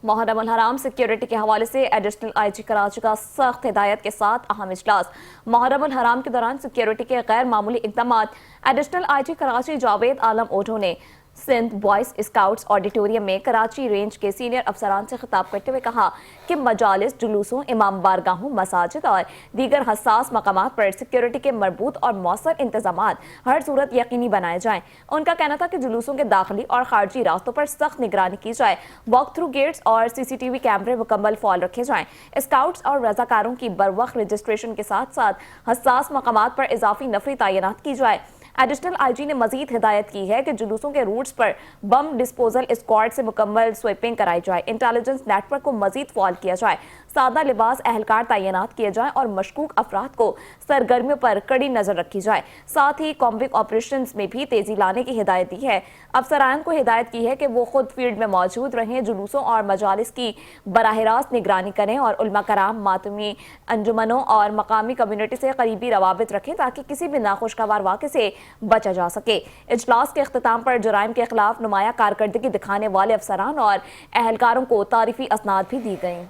محرم الحرام سیکیورٹی کے حوالے سے ایڈیشنل آئی جی کراچی کا سخت ہدایت کے ساتھ اہم اجلاس۔ محرم الحرام کے دوران سیکیورٹی کے غیر معمولی اقدامات۔ ایڈیشنل آئی جی کراچی جاوید عالم اوڈھو نے سندھ بوائز اسکاؤٹس آڈیٹوریم میں کراچی رینج کے سینئر افسران سے خطاب کرتے ہوئے کہا کہ مجالس، جلوسوں، امام بارگاہوں، مساجد اور دیگر حساس مقامات پر سیکیورٹی کے مربوط اور مؤثر انتظامات ہر صورت یقینی بنائے جائیں۔ ان کا کہنا تھا کہ جلوسوں کے داخلی اور خارجی راستوں پر سخت نگرانی کی جائے، واک تھرو گیٹس اور سی سی ٹی وی کیمرے مکمل فعال رکھے جائیں، اسکاؤٹس اور رضاکاروں کی بروقت رجسٹریشن کے ساتھ ساتھ حساس مقامات پر اضافی نفری تعینات کی جائے۔ ایڈیشنل آئی جی نے مزید ہدایت کی ہے کہ جلوسوں کے روٹس پر بم ڈسپوزل اسکواڈ سے مکمل سویپنگ کرائی جائے، انٹیلیجنس نیٹ ورک کو مزید فعال کیا جائے، سادہ لباس اہلکار تعینات کیے جائیں اور مشکوک افراد کو سرگرمیوں پر کڑی نظر رکھی جائے۔ ساتھ ہی کامبک آپریشنز میں بھی تیزی لانے کی ہدایت دی ہے۔ افسران کو ہدایت کی ہے کہ وہ خود فیلڈ میں موجود رہیں، جلوسوں اور مجالس کی براہ راست نگرانی کریں اور علماء کرام، ماتمی انجمنوں اور مقامی کمیونٹی سے قریبی روابط رکھیں تاکہ کسی بھی ناخوشگوار واقعے سے بچا جا سکے۔ اجلاس کے اختتام پر جرائم کے خلاف نمایاں کارکردگی دکھانے والے افسران اور اہلکاروں کو تعریفی اسناد بھی دی گئیں۔